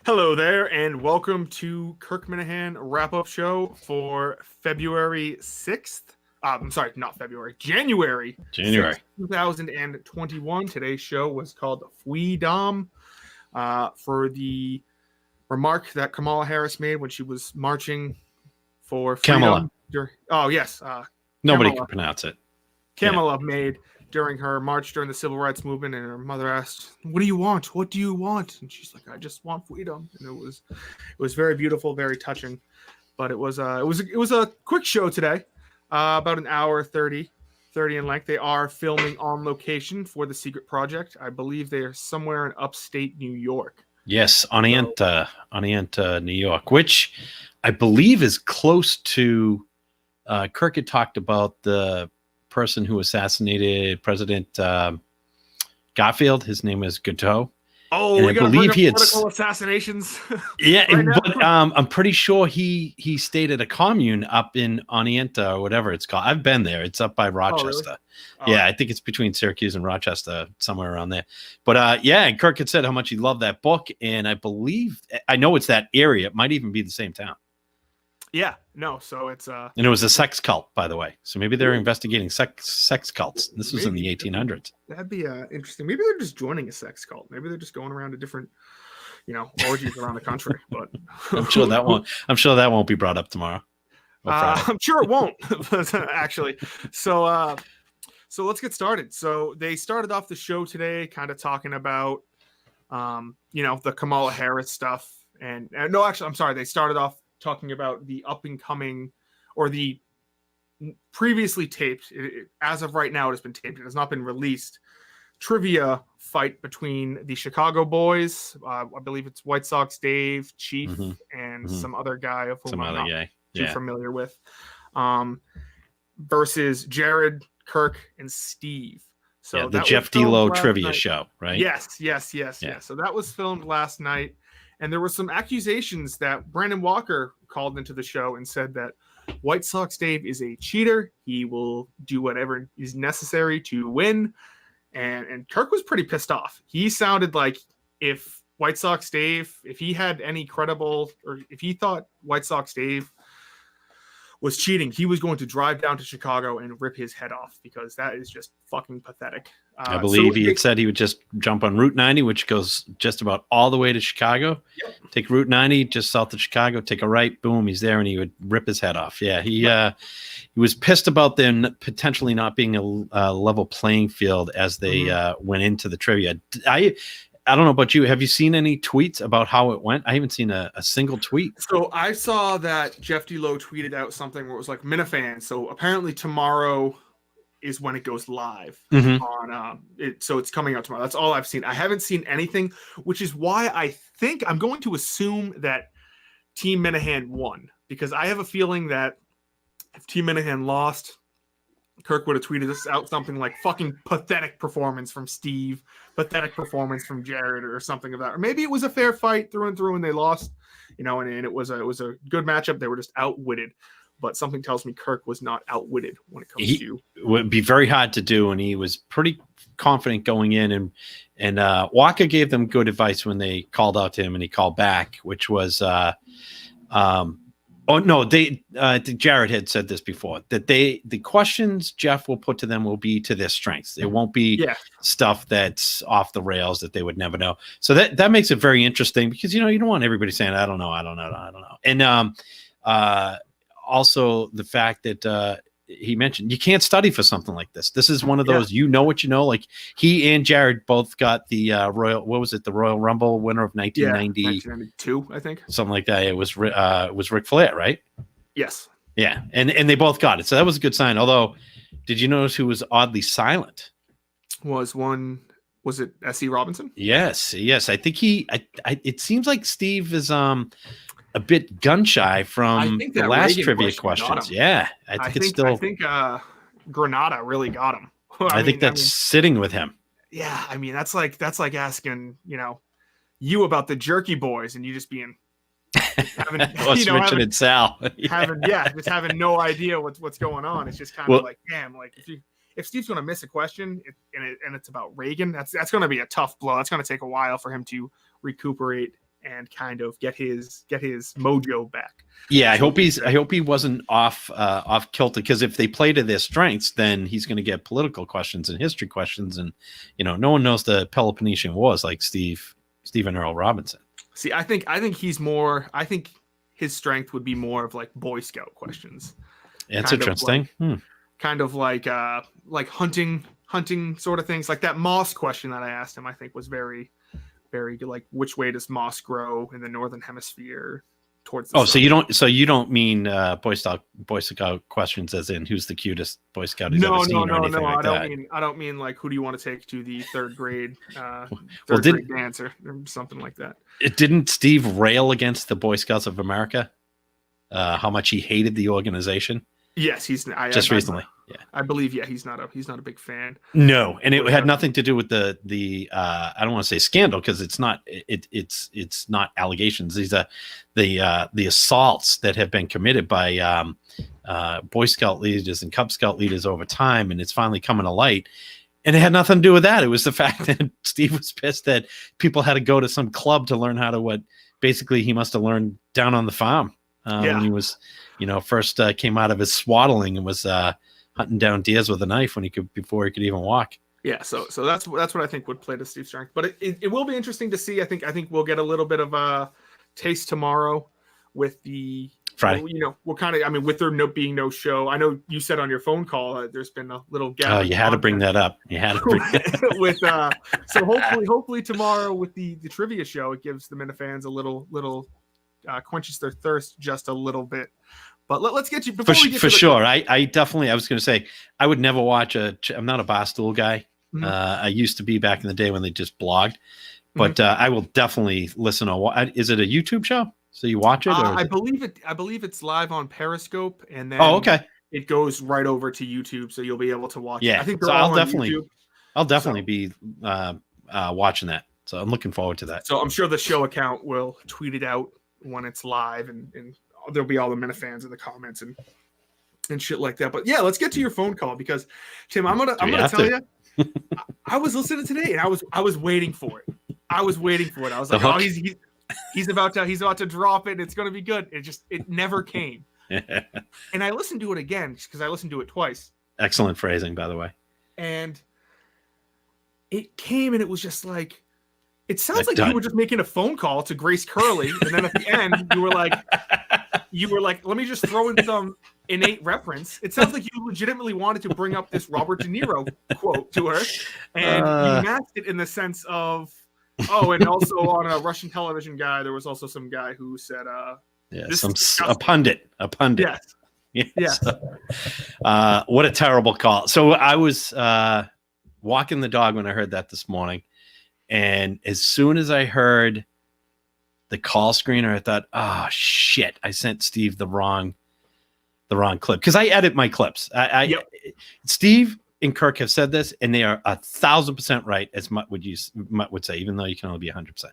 Hello there, and welcome to Kirk Minahan Wrap-Up Show for February 6th. I'm sorry, not February, January 6th, 2021. Today's show was called Fui Dom for the remark that Kamala Harris made when she was marching for freedom. Oh, yes. Nobody can pronounce it. Kamala made during her march during the civil rights movement, and her mother asked, "What do you want? What do you want?" And she's like, "I just want freedom." And it was very beautiful, very touching. But it was a quick show today, about an hour 30 in length. They are filming on location for the Secret Project. I believe they are somewhere in upstate New York. Yes, Oneonta, New York, which I believe is close to. Kirk had talked about the person who assassinated President Garfield. His name is Gateau. Oh, and we got political assassinations. Yeah, right but I'm pretty sure he stayed at a commune up in Oneonta or whatever it's called. I've been there. It's up by Rochester. Oh, really? Yeah, I think it's between Syracuse and Rochester, somewhere around there. But and Kirk had said how much he loved that book, and I know it's that area. It might even be the same town. Yeah, no, so it's and it was a sex cult, by the way. So maybe they're investigating sex cults. This was in the 1800s. That'd be interesting. Maybe they're just joining a sex cult. Maybe they're just going around to different, orgies around the country. But I'm sure that won't be brought up tomorrow. I'm sure it won't, actually. So let's get started. So they started off the show today, kind of talking about, the Kamala Harris stuff, and no, actually, I'm sorry. They started off talking about the up and coming, or the previously taped, as of right now it has been taped, it has not been released, trivia fight between the Chicago boys, I believe it's White Sox Dave, Chief, and some other guy of whom I'm not too familiar with, versus Jared, Kirk, and Steve. So the Jeff D-Lo trivia show, right? Yes. So that was filmed last night. And there were some accusations that Brandon Walker called into the show and said that White Sox Dave is a cheater. He will do whatever is necessary to win. And Kirk was pretty pissed off. He sounded like if White Sox Dave, if he had any credible, or if he thought White Sox Dave was cheating, he was going to drive down to Chicago and rip his head off, because that is just fucking pathetic. I believe he had said he would just jump on Route 90, which goes just about all the way to Chicago. Yep. Take Route 90 just south of Chicago, take a right, boom, he's there, and he would rip his head off. Yeah, he was pissed about them potentially not being a level playing field as they went into the trivia. I don't know about you. Have you seen any tweets about how it went? I haven't seen a single tweet. So I saw that Jeff D-Lo tweeted out something where it was like Minifan. So apparently tomorrow is when it goes live on it. So it's coming out tomorrow. That's all I've seen. I haven't seen anything, which is why I think I'm going to assume that Team Minahan won, because I have a feeling that if Team Minahan lost, Kirk would have tweeted us out something like "fucking pathetic performance from Steve, pathetic performance from Jared," or something of that. Or maybe it was a fair fight through and through, and they lost, and it was a good matchup. They were just outwitted. But something tells me Kirk was not outwitted when it comes to. It would be very hard to do, and he was pretty confident going in. And Walker gave them good advice when they called out to him, and he called back, which was. Oh no! Jared had said this before, that the questions Jeff will put to them will be to their strengths. It won't be stuff that's off the rails that they would never know. So that makes it very interesting, because you don't want everybody saying I don't know. And also the fact that he mentioned you can't study for something like this. This is one of those what you know. Like he and Jared both got the the Royal Rumble winner of 1992, I think, something like that. It was Ric Flair, right? Yes. Yeah, and they both got it, so that was a good sign. Although, did you notice who was oddly silent? Was it S.E. Robinson? Yes. I think it seems like Steve is a bit gun shy from the last Reagan trivia questions. Yeah, I think Granada really got him. I think that's sitting with him. Yeah, I mean that's like asking you about the Jerky Boys, and you just being having Richard and Sal just having no idea what's going on. It's just kind of like, damn, like if Steve's going to miss a question and it's about Reagan, that's going to be a tough blow. That's going to take a while for him to recuperate and kind of get his mojo back. Yeah, I hope he wasn't off kilter, because if they play to their strengths, then he's going to get political questions and history questions, and no one knows the Peloponnesian Wars like Stephen Earl Robinson. See, I think he's more. I think his strength would be more of like Boy Scout questions. That's interesting. Kind of like hunting sort of things, like that moss question that I asked him. I think was very, very good. Like, which way does moss grow in the northern hemisphere? Towards the sun. So you don't mean Boy Scout questions as in who's the cutest Boy Scout he's ever seen or anything like that? I don't mean like who do you want to take to the third grade grade dance or something like that. Didn't Steve rail against the Boy Scouts of America? How much he hated the organization? Yes, recently. Yeah, I believe. Yeah, he's not a big fan. No, and it had nothing to do with the I don't want to say scandal, because it's not allegations. These are the assaults that have been committed by Boy Scout leaders and Cub Scout leaders over time, and it's finally coming to light. And it had nothing to do with that. It was the fact that Steve was pissed that people had to go to some club to learn how to what basically he must have learned down on the farm when he was first came out of his swaddling and was hunting down deers with a knife before he could even walk. Yeah, so that's what I think would play to Steve's strength. But it will be interesting to see. I think we'll get a little bit of a taste tomorrow with the Friday. We'll kind of, with there being no show. I know you said on your phone call there's been a little gap. Oh, you had to bring that up. You had to bring that with so hopefully tomorrow with the trivia show, it gives the Minifans a little quenches their thirst just a little bit. But let's get you before we get for sure. I definitely. I was going to say I would never watch I'm not a Barstool guy. Mm-hmm. I used to be back in the day when they just blogged, but I will definitely listen to. Is it a YouTube show? So you watch it? Or I believe it's live on Periscope, and then it goes right over to YouTube, so you'll be able to watch. Yeah, it. I think so I'll definitely be watching that. So I'm looking forward to that. So I'm sure the show account will tweet it out when it's live, and there'll be all the Minifans in the comments and shit like that. But yeah, let's get to your phone call, because Tim, I'm gonna tell you, I was listening today and I was waiting for it. I was like, oh, he's about to drop it. It's gonna be good. It never came. And I listened to it again because I listened to it twice. Excellent phrasing, by the way. And it came, and it was just like, it sounds like you were just making a phone call to Grace Curley, and then at the end you were like, let me just throw in some innate reference. It sounds like you legitimately wanted to bring up this Robert De Niro quote to her, and you matched it in the sense of, and also on a Russian television guy, there was also some guy who said, a pundit. Yes. What a terrible call. So I was walking the dog when I heard that this morning. And as soon as I heard the call screener, I thought, oh shit, I sent Steve the wrong clip, because I edit my clips. Steve and Kirk have said this, and they are 1,000% right, as Mutt would say, even though you can only be 100%.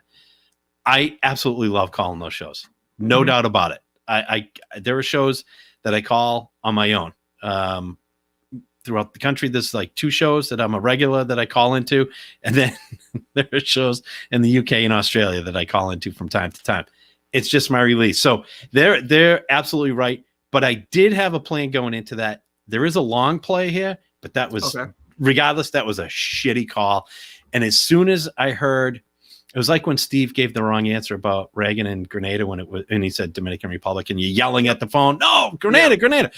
I absolutely love calling those shows, no doubt about it. There are shows that I call on my own. Throughout the country, there's like 2 shows that I'm a regular that I call into, and then there are shows in the UK and Australia that I call into from time to time. It's just my release. So they're absolutely right. But I did have a plan going into that. There is a long play here, but that was regardless, that was a shitty call. And as soon as I heard, it was like when Steve gave the wrong answer about Reagan and Grenada and he said Dominican Republic, and you're yelling at the phone, no, Grenada.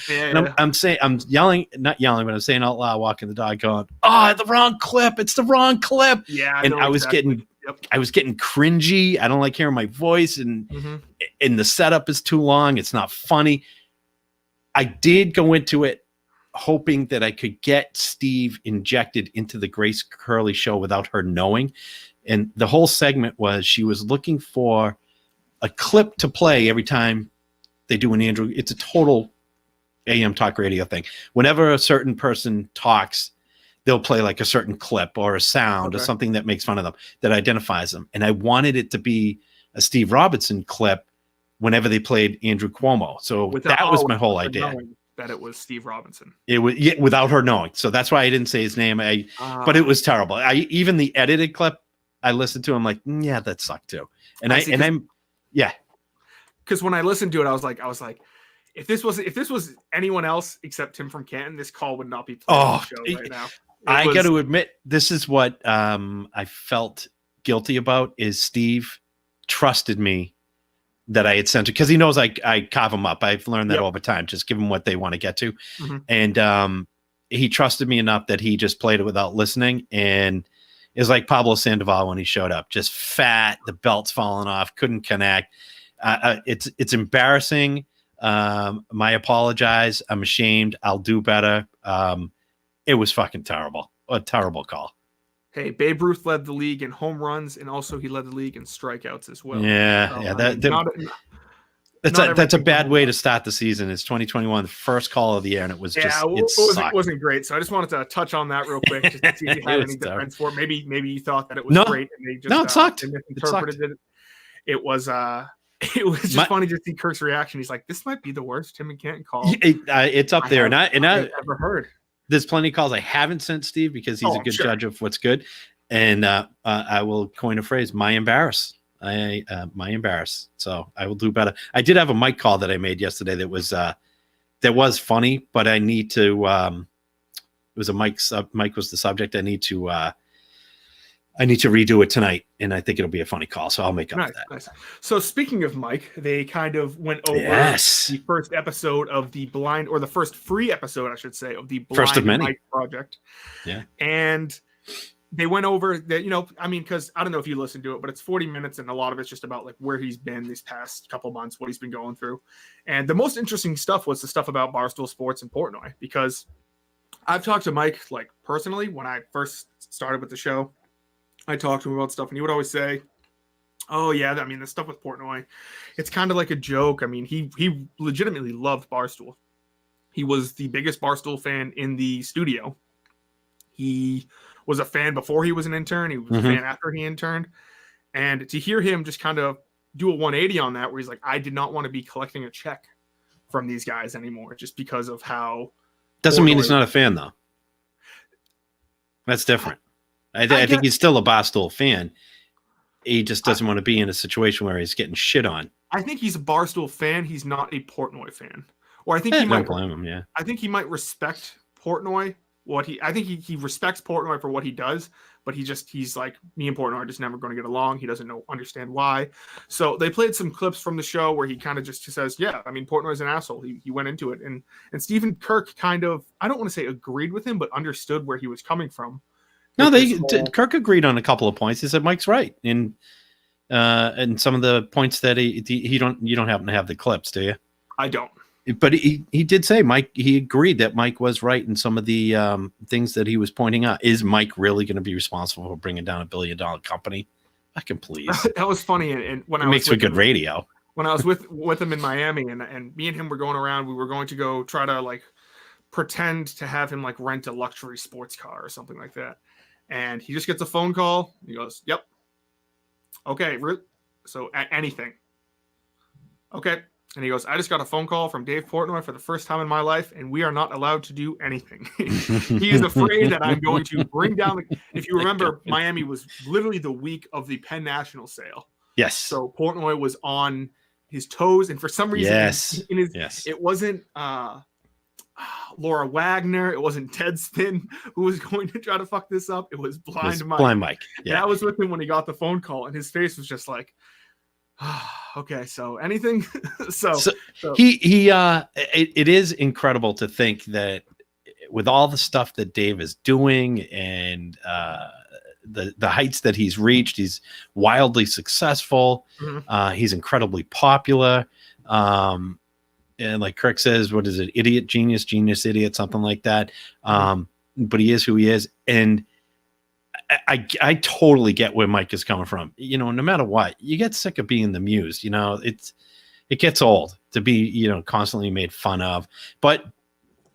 Yeah, and I'm saying, I'm yelling, not yelling, but I'm saying out loud, walking the dog, going, the wrong clip. It's the wrong clip. Yeah. And I was getting cringy. I don't like hearing my voice, and the setup is too long. It's not funny. I did go into it hoping that I could get Steve injected into the Grace Curley show without her knowing. And the whole segment was she was looking for a clip to play every time they do an Andrew. It's a total AM talk radio thing. Whenever a certain person talks, they'll play like a certain clip or a sound or something that makes fun of them, that identifies them. And I wanted it to be a Steve Robinson clip whenever they played Andrew Cuomo. So that was my whole idea. That it was Steve Robinson. It was without her knowing. So that's why I didn't say his name. But it was terrible. Even the edited clip, I listened to, I'm like, yeah, that sucked too. And yeah. Because when I listened to it, I was like, if this was anyone else except Tim from Canton, this call would not be playing on the show right now. I got to admit, this is what I felt guilty about, is Steve trusted me that I had sent it, because he knows I carve them up. I've learned that over time. Just give them what they want to get to. Mm-hmm. And he trusted me enough that he just played it without listening. And it was like Pablo Sandoval when he showed up, just fat, the belt's falling off, couldn't connect. It's embarrassing. My apologize. I'm ashamed. I'll do better. It was fucking terrible. A terrible call. Hey, Babe Ruth led the league in home runs, and also he led the league in strikeouts as well. Yeah, that's a bad way to start the season. It's 2021, the first call of the year, and it wasn't great. So I just wanted to touch on that real quick, just to see if you had any defense for it. Maybe you thought that it was great, and they just it sucked. Misinterpreted it. It was just funny to see Kirk's reaction. He's like, "This might be the worst Tim and Canton call it's up there." I've ever heard. There's plenty of calls I haven't sent Steve, because he's a good judge of what's good. And I will coin a phrase, my embarrass. My embarrass. So I will do better. I did have a mic call that I made yesterday that was funny, but I need to it was a Mike was the subject. I need to redo it tonight, and I think it'll be a funny call, so I'll make up for that. Nice. So speaking of Mike, they kind of went over the first episode of the blind, or the first free episode, I should say, of the Blind Mike project. Yeah. And they went over that, because I don't know if you listened to it, but it's 40 minutes, and a lot of it's just about like where he's been these past couple months, what he's been going through. And the most interesting stuff was the stuff about Barstool Sports in Portnoy, because I've talked to Mike like personally when I first started with the show. I talked to him about stuff, and he would always say, "Oh yeah, the stuff with Portnoy, it's kind of like a joke." I mean, he legitimately loved Barstool. He was the biggest Barstool fan in the studio. He was a fan before he was an intern. He was a fan after he interned. And to hear him just kind of do a 180 on that, where he's like, "I did not want to be collecting a check from these guys anymore, just because of how." Doesn't mean he's not a fan, though. That's different. I think he's still a Barstool fan. He just doesn't want to be in a situation where he's getting shit on. I think he's a Barstool fan. He's not a Portnoy fan. Or I think he might blame him, yeah. I think he might respect Portnoy. I think he respects Portnoy for what he does, but he's like, me and Portnoy are just never going to get along. He doesn't understand why. So they played some clips from the show where he kind of just says, yeah, Portnoy's an asshole. He went into it. And Stephen Kirk kind of, I don't want to say agreed with him, but understood where he was coming from. No, Kirk agreed on a couple of points. He said Mike's right in some of the points that you don't happen to have the clips, do you? I don't. But he did say Mike. He agreed that Mike was right in some of the things that he was pointing out. Is Mike really going to be responsible for bringing down $1 billion company? I can please. That was funny, and when it makes for good radio. When I was with him in Miami, and me and him were going around, we were going to go try to like pretend to have him like rent a luxury sports car or something like that. And he just gets a phone call. He goes, "Yep. Okay. So anything. Okay." And he goes, "I just got a phone call from Dave Portnoy for the first time in my life, and we are not allowed to do anything." He is afraid that I'm going to bring down if you remember, Miami was literally the week of the Penn National sale. Yes. So Portnoy was on his toes, and for some reason, it wasn't Laura Wagner, it wasn't Deadspin who was going to try to fuck this up. It was Blind Mike. Blind Mike. Yeah. And I was with him when he got the phone call, and his face was just like, okay, so anything. so it is incredible to think that with all the stuff that Dave is doing and the heights that he's reached, he's wildly successful. He's incredibly popular. And like Kirk says, what is it? Idiot, genius, idiot, something like that. But he is who he is. And I totally get where Mike is coming from. No matter what, you get sick of being the muse. It gets old to be, constantly made fun of. But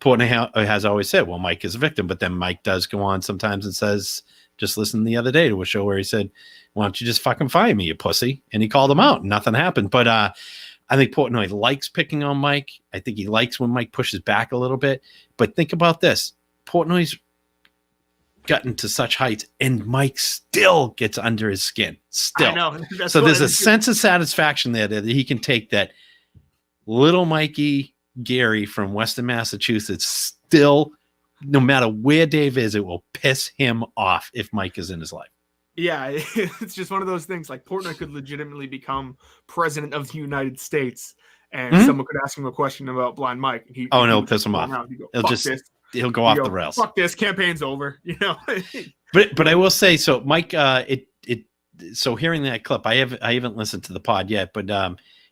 Portnoy has always said, well, Mike is a victim. But then Mike does go on sometimes and says, just listen the other day to a show where he said, why don't you just fucking fire me, you pussy? And he called him out. Nothing happened. But I think Portnoy likes picking on Mike. I think he likes when Mike pushes back a little bit. But think about this. Portnoy's gotten to such heights, and Mike still gets under his skin. Still. I know. So there's a sense of satisfaction there that he can take that little Mikey Gary from Western Massachusetts still, no matter where Dave is, it will piss him off if Mike is in his life. Yeah, it's just one of those things. Like Portnoy could legitimately become president of the United States, and someone could ask him a question about Blind Mike. And it'll piss him off. He'll go off the rails. Fuck this, campaign's over. But I will say, so Mike, so hearing that clip, I haven't listened to the pod yet, but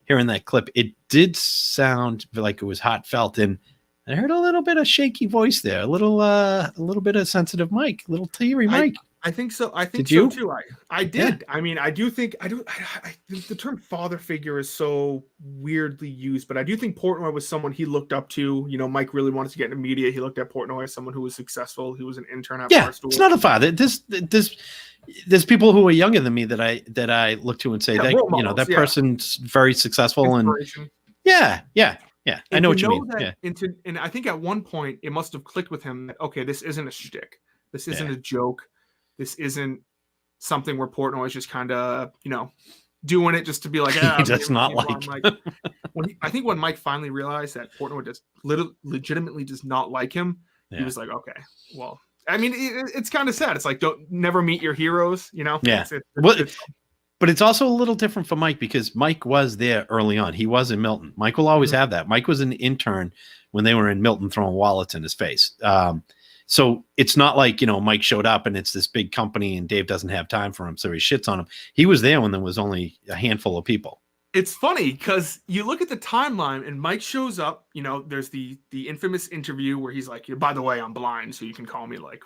hearing that clip, it did sound like it was heartfelt, and I heard a little bit of shaky voice there, a little bit of sensitive Mike, a little teary Mike. I think so. I think so too. I did. Yeah. I mean, I do think the term father figure is so weirdly used, but I do think Portnoy was someone he looked up to. Mike really wanted to get into media. He looked at Portnoy as someone who was successful. He was an intern at Barstool. It's not a father. There's people who are younger than me that I look to and say that that person's very successful and yeah. I know what you mean. And I think at one point it must have clicked with him that okay, this isn't a shtick. This isn't a joke. This isn't something where Portnoy is just kind of, doing it just to be like, he does not like. I think when Mike finally realized that Portnoy just legitimately does not like him, he was like, okay, well, I mean, it's kind of sad. It's like, don't never meet your heroes, Yeah. But it's also a little different for Mike because Mike was there early on. He was in Milton. Mike will always have that. Mike was an intern when they were in Milton throwing wallets in his face. So it's not like, Mike showed up and it's this big company and Dave doesn't have time for him. So he shits on him. He was there when there was only a handful of people. It's funny because you look at the timeline and Mike shows up, there's the infamous interview where he's like, by the way, I'm blind. So you can call me like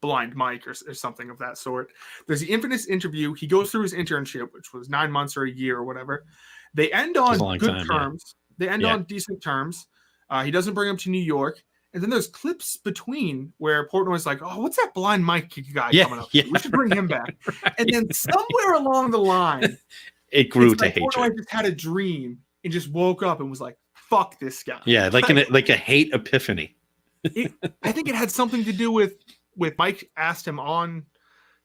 Blind Mike or something of that sort. There's the infamous interview. He goes through his internship, which was 9 months or a year or whatever. They end on good terms. Yeah. They end on decent terms. He doesn't bring him to New York. And then there's clips between where Portnoy's like, oh, what's that Blind Mike guy coming up? We should bring him back. Right. And then somewhere along the line, it grew to hatred. Portnoy just had a dream and just woke up and was like, fuck this guy. Yeah, like a hate epiphany. I think it had something to do with Mike asked him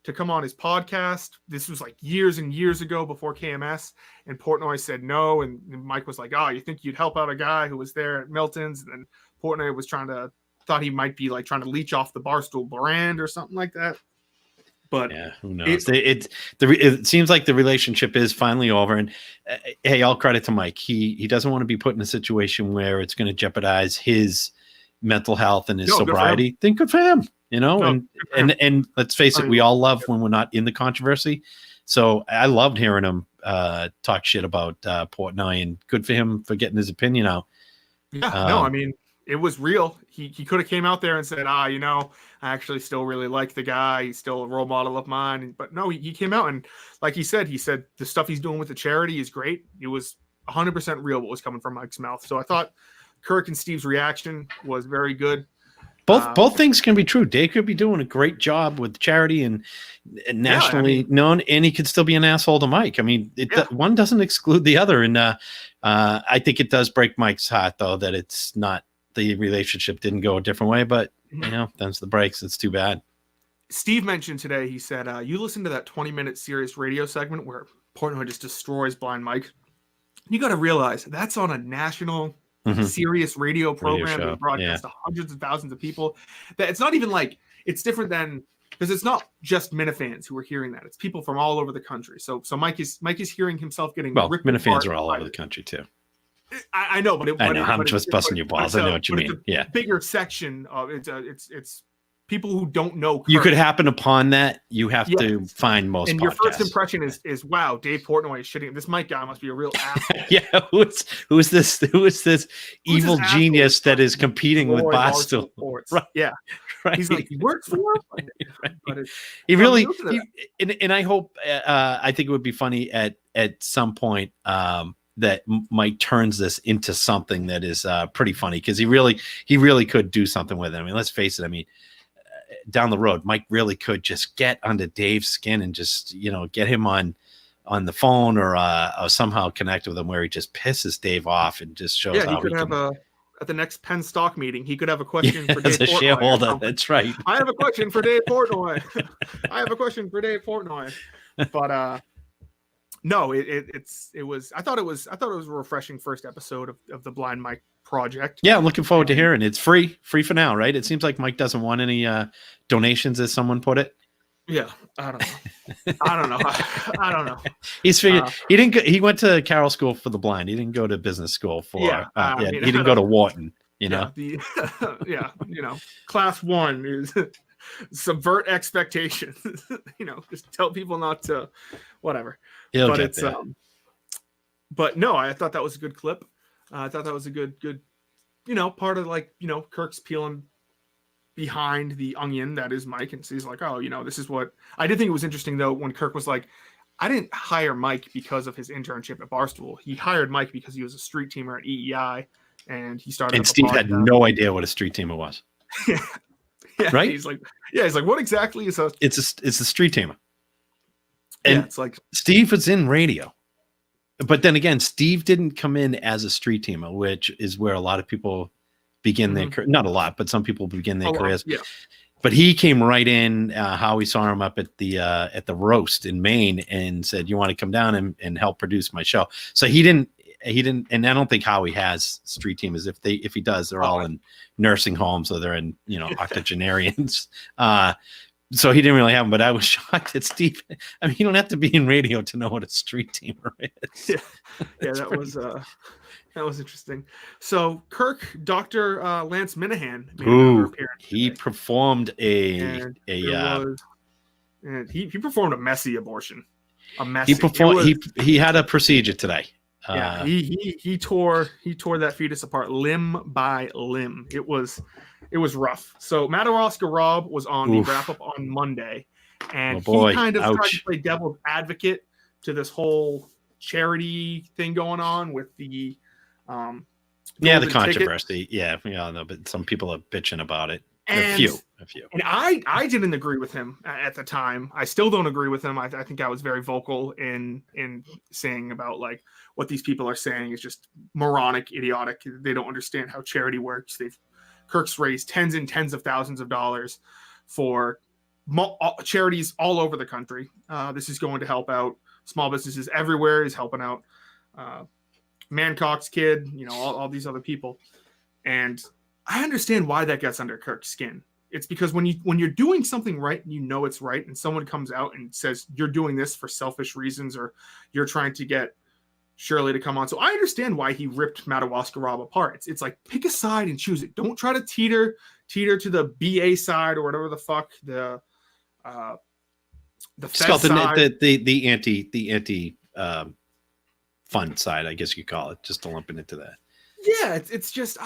to come on his podcast. This was like years and years ago before KMS, and Portnoy said no. And Mike was like, oh, you think you'd help out a guy who was there at Milton's? And Portnoy was thought he might be like trying to leech off the Barstool brand or something like that. But yeah, who knows? It seems like the relationship is finally over. And hey, all credit to Mike. He doesn't want to be put in a situation where it's going to jeopardize his mental health and his sobriety. Then good for him, and let's face it, we all love when we're not in the controversy. So I loved hearing him talk shit about Portnoy, and good for him for getting his opinion out. Yeah, I mean, it was real. He could have came out there and said, I actually still really like the guy. He's still a role model of mine. But no, he came out and like he said the stuff he's doing with the charity is great. It was 100% real what was coming from Mike's mouth. So I thought Kirk and Steve's reaction was very good. Both things can be true. Dave could be doing a great job with charity and nationally known, and he could still be an asshole to Mike. I mean, one doesn't exclude the other. And I think it does break Mike's heart, though, that it's not the relationship didn't go a different way. But, them's the breaks. It's too bad. Steve mentioned today, he said, you listen to that 20-minute Sirius radio segment where Portnoy just destroys Blind Mike. You got to realize that's on a national Sirius radio program that broadcasts to hundreds of thousands of people. That it's not even like it's different than because it's not just Minifans who are hearing that. It's people from all over the country. So Mike is hearing himself getting ripped Minifans are all over the country too. I know, but I'm just busting your balls. I know what you mean. It's a bigger section of it's people who don't know. Kirk. You could happen upon that. You have to find most. And podcasts. Your first impression is wow, Dave Portnoy is shitting. This Mike guy must be a real asshole. Who is this evil genius that is competing with Barstool? Right. Yeah. Right. He's like, he works for him. But he really and I hope I think it would be funny at some point that Mike turns this into something that is pretty funny because he really could do something with it. I mean, let's face it. I mean, down the road, Mike really could just get under Dave's skin and just, get him on the phone or somehow connect with him where he just pisses Dave off and just shows how he can. at the next Penn stock meeting, he could have a question for as Dave a Portnoy shareholder. That's right. I have a question for Dave Portnoy. I have a question for Dave Portnoy. But no, it was. I thought it was a refreshing first episode of the Blind Mike project. Yeah, I'm looking forward to hearing. It's free for now, right? It seems like Mike doesn't want any donations, as someone put it. Yeah, I don't know. I don't know. He's figured he didn't go, he went to Carroll School for the Blind. He didn't go to business school for he didn't go to Wharton, you know. Class 1 is subvert expectations. Just tell people not to whatever. But no, I thought that was a good clip. I thought that was a good part of Kirk's peeling behind the onion that is Mike, and so he's like, oh, this is what I did think it was interesting though when Kirk was like, I didn't hire Mike because of his internship at Barstool. He hired Mike because he was a street teamer at EEI, and he started. And Steve had no idea what a street teamer was. Yeah, right. He's like, what exactly is a? It's a street teamer. And it's like Steve was in radio, but then again, Steve didn't come in as a street teamer, which is where a lot of people begin their career. Not a lot, but some people begin their careers. Yeah. But he came right in. Howie saw him up at the roast in Maine and said, "You want to come down and help produce my show?" So he didn't, and I don't think Howie has street teamers. If he does, they're all in nursing homes or they're in octogenarians. So he didn't really have them. But I was shocked that Steve. I mean, you don't have to be in radio to know what a street teamer is. Yeah, that was interesting. So Kirk, Dr. Lance Minahan made another appearance. He performed he performed a messy abortion. He had a procedure today. He tore that fetus apart limb by limb. It was rough. So Madawaska Rob was on the wrap-up on Monday, and he kind of tried to play devil's advocate to this whole charity thing going on with the the controversy. Ticket. Yeah, we all know, but some people are bitching about it. A few. And I didn't agree with him at the time. I still don't agree with him. I think I was very vocal in saying about like what these people are saying is just moronic, idiotic. They don't understand how charity works. Kirk's raised tens and tens of thousands of dollars for charities all over the country. This is going to help out small businesses everywhere. He's helping out Mancock's kid, all these other people. And I understand why that gets under Kirk's skin. It's because when you're doing something right and it's right, and someone comes out and says you're doing this for selfish reasons or you're trying to get Shirley to come on. So I understand why he ripped Madawaska Rob apart. It's like pick a side and choose it. Don't try to teeter to the BA side or whatever the fuck the Fed side. The anti fun side, I guess you call it, just to lump it into that. Yeah, it's just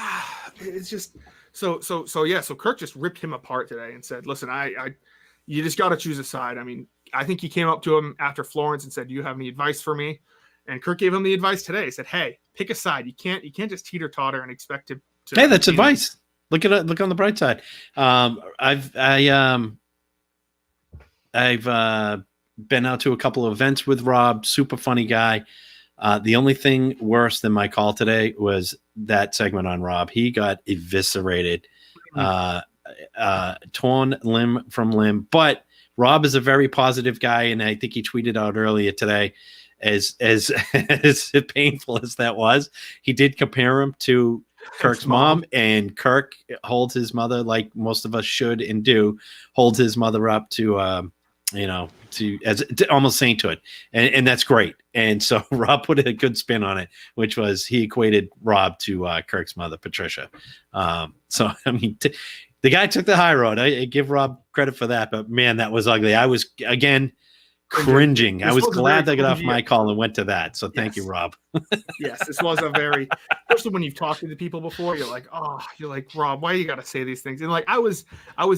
so Kirk just ripped him apart today and said, listen, you just got to choose a side. I mean, I think he came up to him after Florence and said, do you have any advice for me? And Kirk gave him the advice today. He said, hey, pick a side. You can't just teeter totter and expect to hey, that's advice. Look at it. Look on the bright side. I've been out to a couple of events with Rob, super funny guy. The only thing worse than my call today was that segment on Rob. He got eviscerated, torn limb from limb. But Rob is a very positive guy, and I think he tweeted out earlier today, as painful as that was, he did compare him to Kirk's mom, and Kirk holds his mother, like most of us should and do, holds his mother up to almost sainthood, and that's great. And so Rob put a good spin on it, which was he equated Rob to Kirk's mother, Patricia. So I mean, the guy took the high road. I give Rob credit for that, but man, that was ugly. I was again cringing. I was glad I got off my call and went to that. So thank you, Rob. Yes, this was a very, especially when you've talked to the people before, you're like, Rob, why you got to say these things? And like, I was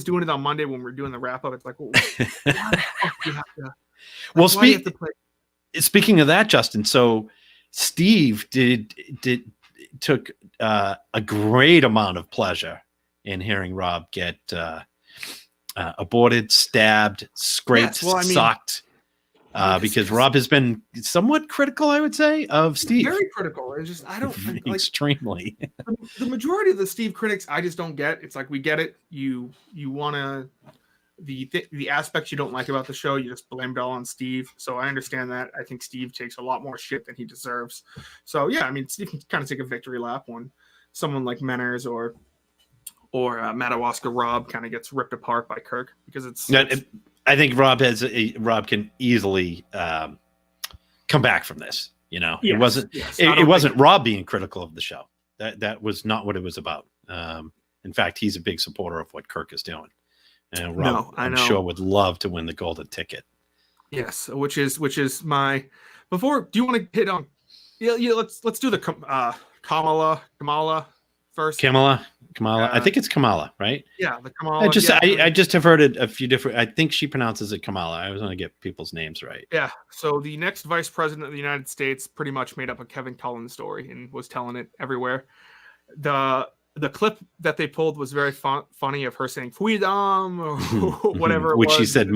doing it on Monday when we were doing the wrap up. It's like, well, why the fuck do you have to? Well, speaking of that, Justin, so Steve took a great amount of pleasure in hearing Rob get aborted, stabbed, scraped, sucked. because Rob has been somewhat critical, I would say, of Steve. Very critical. It's just, I don't like, extremely. The majority of the Steve critics, I just don't get. It's like, we get it. You want to, the aspects you don't like about the show, you just blame it all on Steve. So I understand that. I think Steve takes a lot more shit than he deserves. So yeah, I mean, Steve can kind of take a victory lap when someone like Menners or Madawaska Rob kind of gets ripped apart by Kirk, because I think Rob can easily come back from this. You know, yes, it wasn't Rob being critical of the show. That was not what it was about. In fact, he's a big supporter of what Kirk is doing. And Rob, I'm sure, would love to win the golden ticket. Yes, which is my. Before, do you want to hit on? Yeah. Let's do the Kamala first. Kamala. I think it's Kamala, right? Yeah, the Kamala. I just have heard a few different. I think she pronounces it Kamala. I was going to get people's names right. Yeah. So the next vice president of the United States pretty much made up a Kevin Cullen story and was telling it everywhere. The clip that they pulled was very funny, of her saying "freedom" or whatever, which she said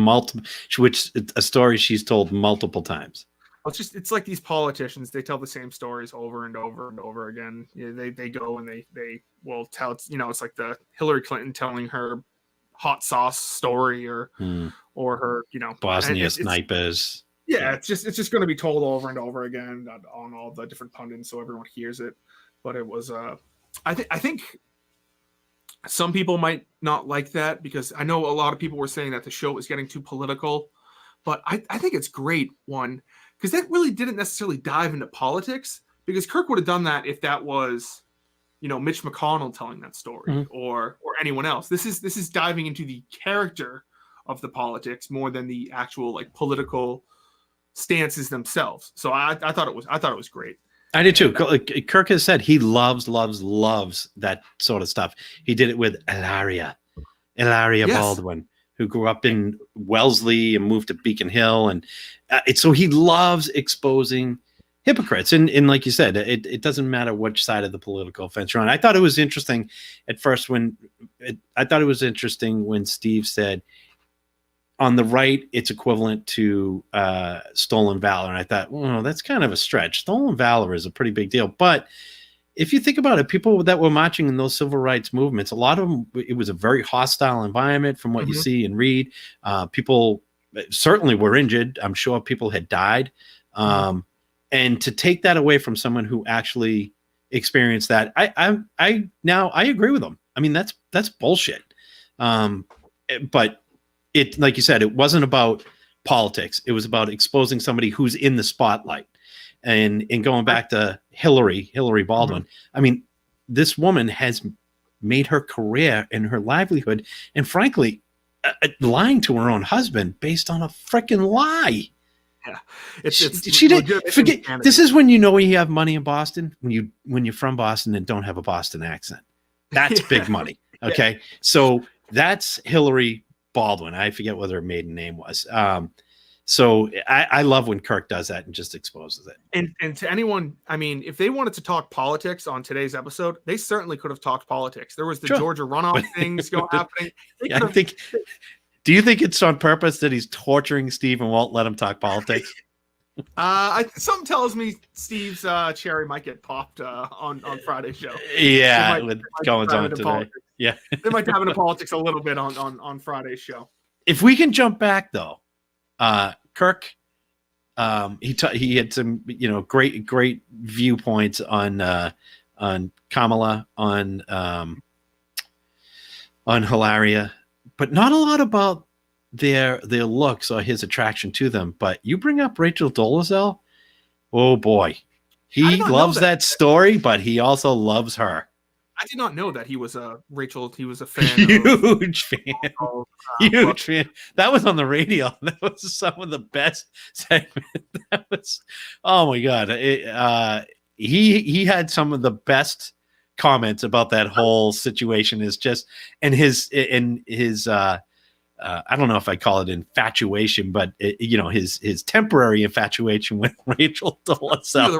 which a story she's told multiple times. It's like these politicians, they tell the same stories over and over and over again. They go and they will tell, it's like the Hillary Clinton telling her hot sauce story or her, Bosnia snipers. Yeah, it's just going to be told over and over again on all the different pundits, so everyone hears it. But it was I think some people might not like that, because I know a lot of people were saying that the show was getting too political, but I think it's great, one, because that really didn't necessarily dive into politics, because Kirk would have done that if that was, Mitch McConnell telling that story or anyone else. This is diving into the character of the politics more than the actual like political stances themselves. So I thought it was great. I did too. Kirk has said he loves that sort of stuff. He did it with Ilaria Baldwin, who grew up in Wellesley and moved to Beacon Hill, and so he loves exposing hypocrites. And like you said, it doesn't matter which side of the political fence you're on. I thought it was interesting at first when Steve said, on the right, it's equivalent to stolen valor. And I thought, well, that's kind of a stretch. Stolen valor is a pretty big deal. But if you think about it, people that were marching in those civil rights movements, a lot of them, it was a very hostile environment from what you see and read. People certainly were injured. I'm sure people had died. And to take that away from someone who actually experienced that, I agree with them. I mean, that's bullshit. But it, like you said, it wasn't about politics. It was about exposing somebody who's in the spotlight. And going back to Hillary Baldwin, I mean, this woman has made her career and her livelihood, and frankly, lying to her own husband based on a freaking lie. Yeah, she didn't forget. This is when you have money in Boston, when you're from Boston and don't have a Boston accent. That's big money. Okay, so that's Hillary Baldwin. I forget what her maiden name was. So I love when Kirk does that and just exposes it. And to anyone, I mean, if they wanted to talk politics on today's episode, they certainly could have talked politics. There was the Georgia runoff things happening. Do you think it's on purpose that he's torturing Steve and won't let him talk politics? Something tells me Steve's cherry might get popped on Friday's show. Yeah, with goings on today. Politics. Yeah, they might dive into politics a little bit on Friday's show. If we can jump back though, Kirk, he had some great viewpoints on Kamala, on Hilaria, but not a lot about their looks or his attraction to them. But you bring up Rachel Dolezal, oh boy, he loves that story, but he also loves her. I did not know that he was a Rachel. He was a fan. Huge fan. That was on the radio. That was some of the best segment. That was, oh my god. He had some of the best comments about that whole situation. Is just his I don't know if I call it infatuation, but his temporary infatuation with Rachel Dolezal.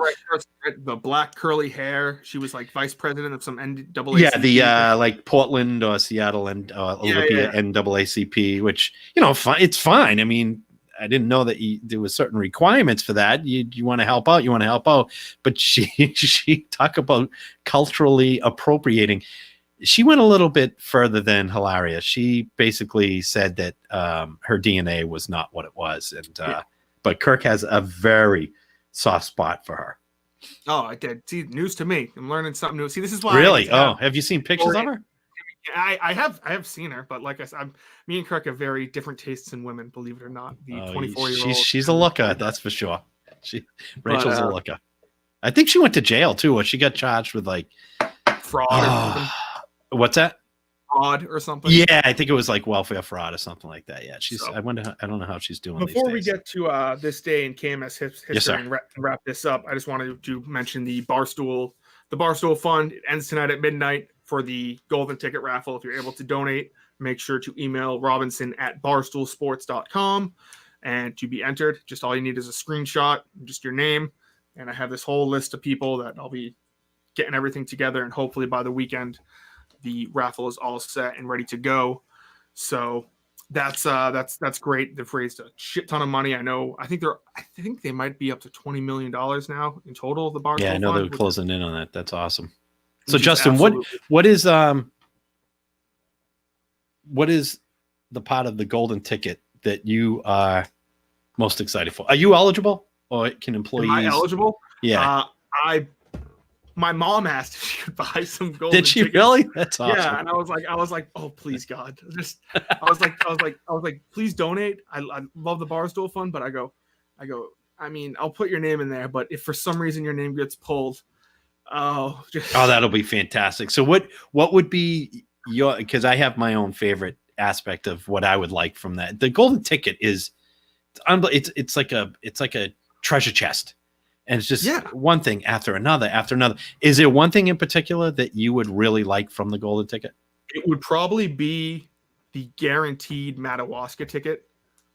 The black curly hair. She was like vice president of some NAACP. Yeah, the like Portland or Seattle and Olympia NAACP, which it's fine. I mean, I didn't know that there was certain requirements for that. You want to help out, but she talk about culturally appropriating. She went a little bit further than hilarious. She basically said that her DNA was not what it was, and but Kirk has a very soft spot for her. Oh, I did. See, news to me. I'm learning something new. See, this is why. Really? Have you seen pictures of her? I have seen her, but like I said, me and Kirk have very different tastes in women. Believe it or not, the 24-year-old. She's a looker, that's for sure. Rachel's a looker. I think she went to jail too, or she got charged with like fraud. Or something. What's that? Fraud or something. Yeah, I think it was like welfare fraud or something like that. Yeah, I don't know how she's doing. Before we get to this day in KMS history and wrap this up, I just wanted to mention the Barstool Fund. It ends tonight at midnight for the golden ticket raffle. If you're able to donate, make sure to email robinson@barstoolsports.com and to be entered. Just all you need is a screenshot, just your name, and I have this whole list of people that I'll be getting everything together, and hopefully by the weekend the raffle is all set and ready to go. So that's great. They've raised a shit ton of money. I think they might be up to $20 million now in total. The Barstool I know Fund, they're closing in on that. That's awesome. So Justin, what is the part of the golden ticket that you are most excited for? Are you eligible, or can employees? Am I eligible? Yeah. My mom asked if she could buy some golden. Did she tickets. really? That's awesome. Yeah, and I was like, oh please God, I was like, please donate. I love the Barstool Fund, but I go. I mean, I'll put your name in there, but if for some reason your name gets pulled, that'll be fantastic. So what would be your? Because I have my own favorite aspect of what I would like from that. The golden ticket is, it's like a treasure chest. And it's just one thing after another. Is there one thing in particular that you would really like from the golden ticket? It would probably be the guaranteed Madawaska ticket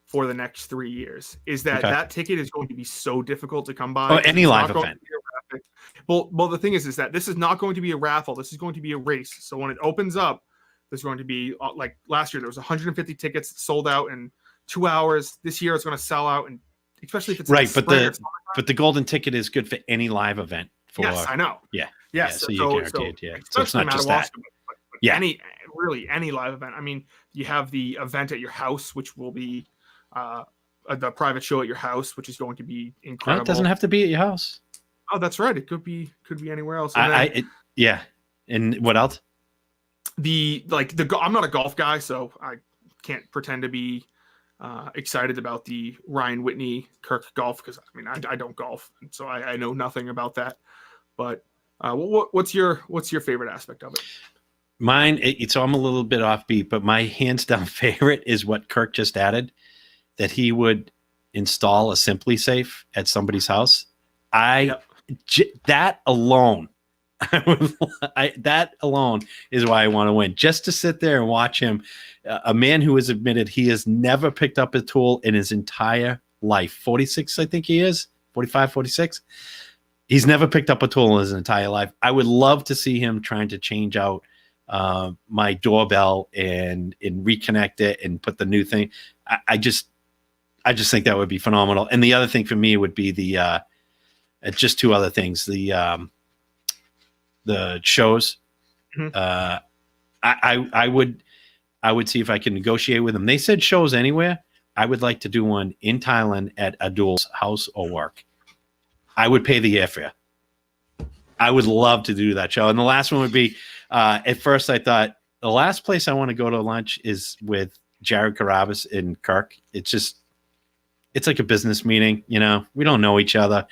for the next 3 years. Is that ticket is going to be so difficult to come by. Oh, any live event. Well, the thing is that this is not going to be a raffle. This is going to be a race. So when it opens up, there's going to be, like last year, there was 150 tickets sold out in 2 hours. This year it's going to sell out, and especially if it's right. But the golden ticket is good for any live event. Yes, I know. Yeah. Yes. So you're guaranteed. So it's not just that. But any live event. I mean, you have the event at your house, which will be the private show at your house, which is going to be incredible. No, it doesn't have to be at your house. Oh, that's right. It could be anywhere else. And And what else? I'm not a golf guy, so I can't pretend to be excited about the Ryan Whitney Kirk golf, because I mean I don't golf, and so I know nothing about that. But what's your favorite aspect of it? Mine, so I'm a little bit offbeat, but my hands down favorite is what Kirk just added, that he would install a Simply Safe at somebody's house. That alone, that alone is why I want to win. Just to sit there and watch him, a man who has admitted he has never picked up a tool in his entire life. 46, I think he is. 45, 46. He's never picked up a tool in his entire life. I would love to see him trying to change out my doorbell and reconnect it and put the new thing. I just think that would be phenomenal. And the other thing for me would be the just two other things. The shows. Mm-hmm. I would see if I can negotiate with them. They said shows anywhere. I would like to do one in Thailand at Adul's house or work. I would pay the airfare. I would love to do that show. And the last one would be, at first I thought the last place I want to go to lunch is with Jared Carabas in Kirk. It's like a business meeting. You know, we don't know each other.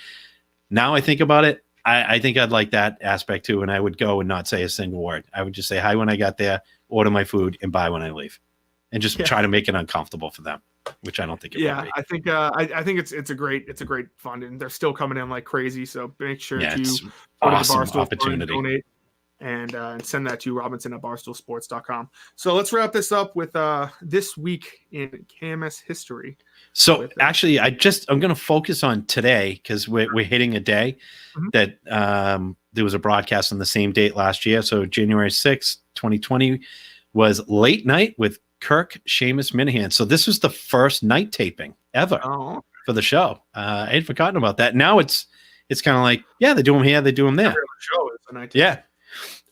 Now I think about it, I think I'd like that aspect too. And I would go and not say a single word. I would just say hi when I got there, order my food, and buy when I leave, and just try to make it uncomfortable for them, which I don't think it would be. I think it's a great fund, and they're still coming in like crazy. So make sure to go to the awesome Barstool opportunity. Fund, donate, and send that to robinson@barstoolsports.com. So let's wrap this up with this week in KMS history. So actually, I'm going to focus on today, because we're hitting a day that there was a broadcast on the same date last year. So January 6th, 2020 was late night with Kirk, Seamus, Minahan. So this was the first night taping ever for the show. I had forgotten about that. Now it's kind of like, yeah, they do them here, they do them there. Show is a night taping.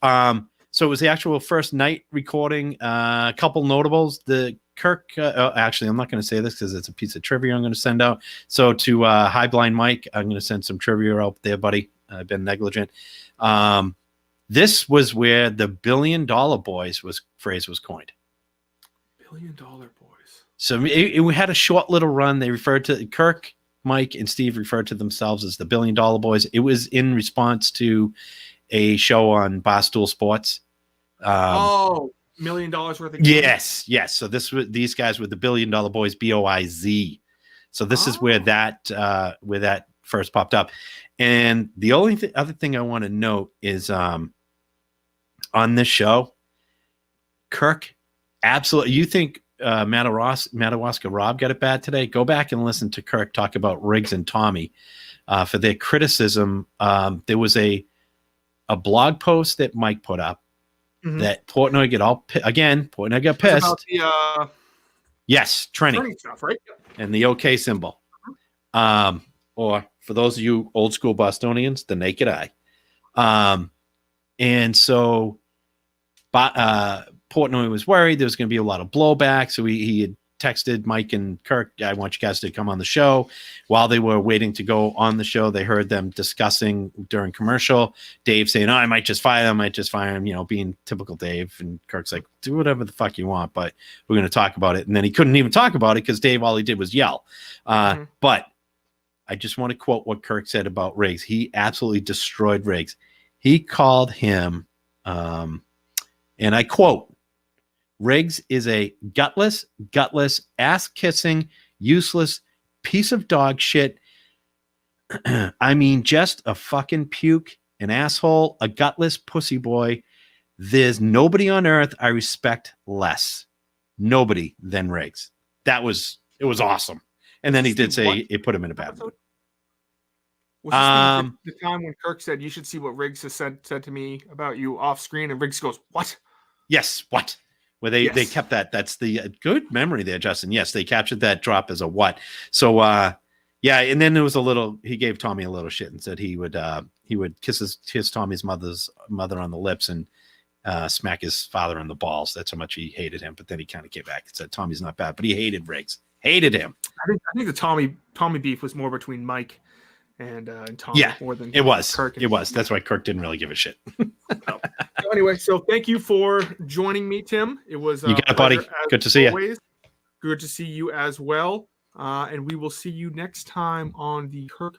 Yeah. So it was the actual first night recording. A couple notables. The Kirk, actually, I'm not going to say this because it's a piece of trivia I'm going to send out. So to High Blind Mike, I'm going to send some trivia out there, buddy. I've been negligent. This was where the $1 billion boys phrase was coined. $1 billion boys. So it had a short little run. They referred to Kirk, Mike, and Steve referred to themselves as the $1 billion boys. It was in response to a show on Barstool Sports. $1 million worth of games. Yes. So these guys were the $1 billion boys, BOIZ. So this is where that first popped up. And the only other thing I want to note is on this show, Kirk, absolutely. You think Madawaska Rob got it bad today? Go back and listen to Kirk talk about Riggs and Tommy for their criticism. There was a blog post that Mike put up that Portnoy Portnoy got pissed. About the, yes, Trenny stuff, right? And the OK symbol. Or for those of you old school Bostonians, the naked eye. And so Portnoy was worried there was going to be a lot of blowback. So he had texted Mike and Kirk, I want you guys to come on the show. While they were waiting to go on the show, they heard them discussing during commercial, Dave saying, I might just fire him, being typical Dave. And Kirk's like, do whatever the fuck you want, but we're going to talk about it. And then he couldn't even talk about it because Dave, all he did was yell. But I just want to quote what Kirk said about Riggs. He absolutely destroyed Riggs. He called him, and I quote, Riggs is a gutless, ass-kissing, useless piece of dog shit. I mean, just a fucking puke, an asshole, a gutless pussy boy. There's nobody on earth I respect less. Nobody than Riggs. It was awesome. And then he did say it put him in a bad mood. Was this the time when Kirk said, you should see what Riggs has said to me about you off screen, and Riggs goes, what? Yes, what? Where they kept that. That's the good memory there, Justin. Yes, they captured that drop as a what. So, and then there was he gave Tommy a little shit and said he would kiss Tommy's mother on the lips and smack his father on the balls. That's how much he hated him. But then he kind of came back and said, Tommy's not bad, but he hated Riggs. Hated him. I think the Tommy beef was more between Mike and Tommy more than Kirk. It was. That's why Kirk didn't really give a shit. So anyway, so thank you for joining me, Tim. It was you got it, buddy. Good to see you. Good to see you as well. And we will see you next time on the Kirk